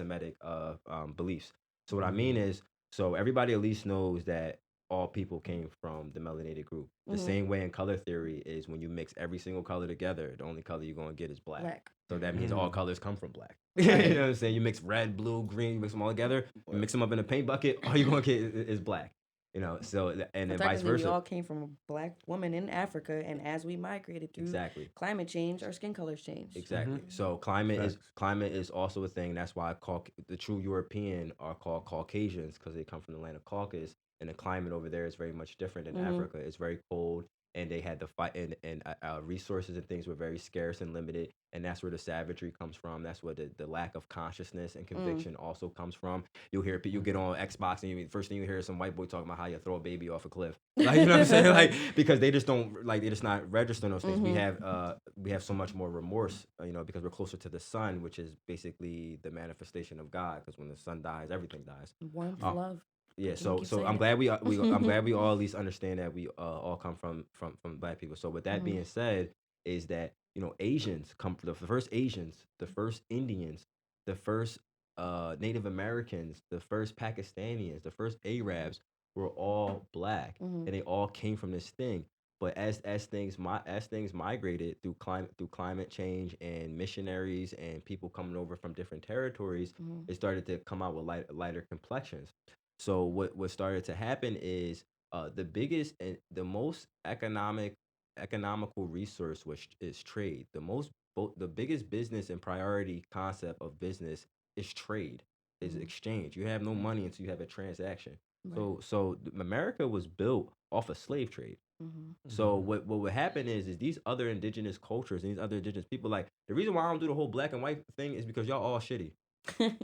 anti-Semitic beliefs. So what I mean Mm. is, so everybody at least knows that all people came from the melanated group. The Mm-hmm. same way in color theory is when you mix every single color together, the only color you're gonna get is black. Black. So that means all Mm. colors come from black. You know Right. what I'm saying? You mix red, blue, green, you mix them all together, you But mix them up in a paint bucket, all you're gonna get is black. So and So then vice technically, we versa. all came from a black woman in Africa, and as we migrated through Exactly. climate change, our skin colors changed. Exactly. Mhm. So Facts. climate is also a thing. That's why the true European are called Caucasians because they come from the land of Caucasus, and the climate over there is very much different than Mm-hmm. Africa. It's very cold, and they had the fight, and resources and things were very scarce and limited, and that's where the savagery comes from. That's where the lack of consciousness and Mm. conviction also comes from. You get on Xbox, and first thing you hear is some white boy talking about how you throw a baby off a cliff. Like, you know what I'm saying? Like, because they just don't, like, they just not registering those things. Mm-hmm. We have so much more remorse, because we're closer to the sun, which is basically the manifestation of God. Because when the sun dies, everything dies. Warmth, Uh, love. yeah. Can we So keep so saying I'm it? glad I'm glad we all at least understand that we all come from black people. So with that Mm-hmm. being said, is that Asians come from the first Asians, the first Indians, the first Native Americans, the first Pakistanians, the first Arabs were all black, Mm-hmm. and they all came from this thing. But as things migrated through climate change and missionaries and people coming over from different territories, Mm-hmm. it started to come out with lighter complexions. So what started to happen is the biggest and the most economical resource is trade. The biggest business and priority concept of business is trade, is Mm-hmm. exchange. You have no money until you have a transaction. Right. So America was built off a slave trade. Mm-hmm. So Mhm. what would happen is these other indigenous cultures and these other indigenous people, like, the reason why I don't do the whole black and white thing is because y'all all shitty.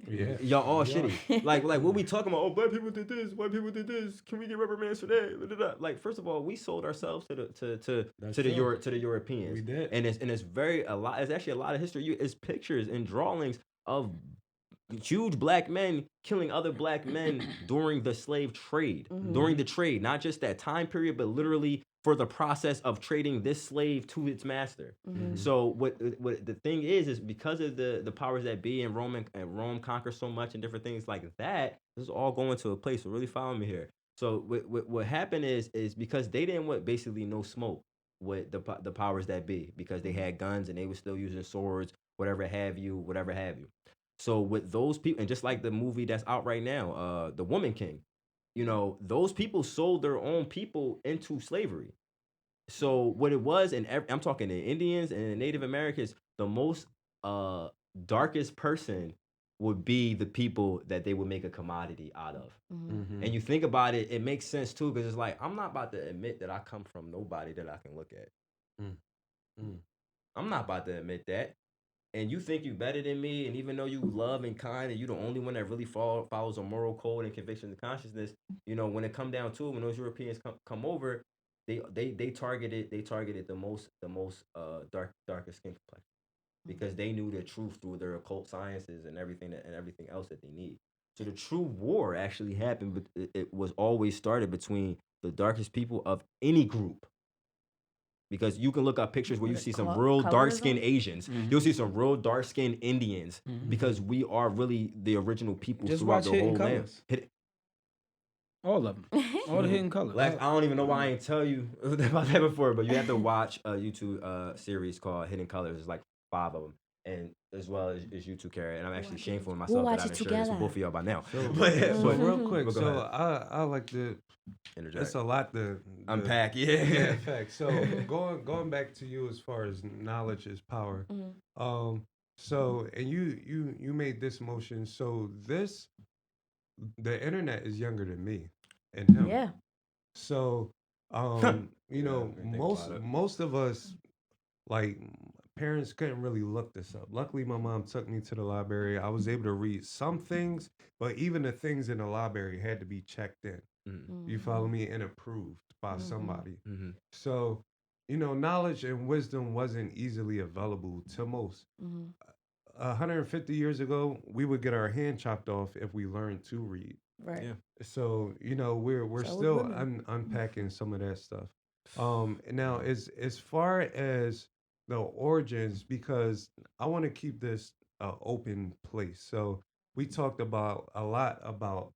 Yeah, Y'all all we are. shitty. Like what we talking about? Oh, black people did this. White people did this. Can we get reprimands for that? Da, da, da. Like, first of all, we sold ourselves to the That's true. To the Europeans, We did. and it's very a lot. It's actually a lot of history. It's pictures and drawings of huge black men killing other black men during the slave trade, Mm-hmm. during Mhm. the trade, not just that time period, but literally for the process of trading this slave to its master. Mm-hmm. Mhm. So what the thing is because of the powers that be and Rome conquers so much and different things like that. This is all going to a place. So really follow me here. So what happened is because they didn't want basically no smoke with the powers that be, because they Mm-hmm. had guns and they were still using swords, whatever have you. So with those people, and just like the movie that's out right now, The Woman King, those people sold their own people into slavery. So what it was, and I'm talking the Indians and the Native Americans, the most uh darkest person would be the people that they would make a commodity out of. Mm-hmm. And Mhm. you think about it, it makes sense too, because it's like, I'm not about to admit that I come from nobody that I can look at. Mm. Mm. I'm not about to admit that. And you think you better than me, and even though you love and kind, and you the only one that really follows a moral code and conviction and consciousness, when it come down to it, when those Europeans come over, they targeted the most darkest skin complexion, because they knew the truth through their occult sciences and everything else that they need. So the true war actually happened, but it was always started between the darkest people of any group, because you can look up pictures where What you a see some real dark skinned colorism? Asians. You'll Mhm. see some real dark skinned Indians, Mhm. because we are really the original people Just throughout watch the Hidden whole land. Colors. All of them. All the Hidden Colors. Lex, I don't even know why I ain't tell you about that before, but you have to watch a YouTube series called Hidden Colors. There's like 5 of them, and as well as you two, Kara. And I'm We'll actually watch it. shameful in We'll myself that watch I it didn't share this with together. both of y'all by now. So, but so but real quick. but go So ahead, I like to. It's interject, a lot to unpack. yeah, Yeah. facts. So going back to you as far as knowledge is power. Mm-hmm. Um. So and you made this motion. So the internet is younger than me and him. Yeah. So Yeah, I didn't think about it. most of us like parents couldn't really look this up. Luckily, my mom took me to the library. I was able to read some things, but even the things in the library had to be checked in. Mm-hmm. You follow Mm-hmm. me? And approved by Mm-hmm. somebody. Mm-hmm. So, knowledge and wisdom wasn't easily available to most. Mm-hmm. 150 years ago, we would get our hand chopped off if we learned to read. Right. Yeah. So, we're So would still women. unpacking some of that stuff. Now as far as the origins, because I want to keep this open place. So we talked about a lot about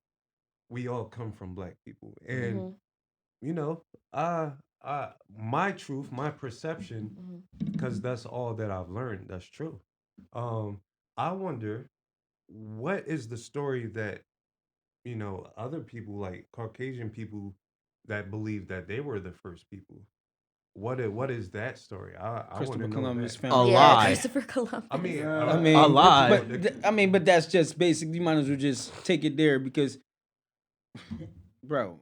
we all come from black people, and Mhm. you know, my truth, my perception, Mhm. because that's all that I've learned. That's true. Um, I wonder what is the story that other people like Caucasian people that believe that they were the first people. What is that story? I want to Christopher know Columbus that. found A Yeah, America. lie. Christopher Columbus. I mean, I I'm mean, pretty lie. sure but that. but that's just basic. You might as well just take it there because, bro,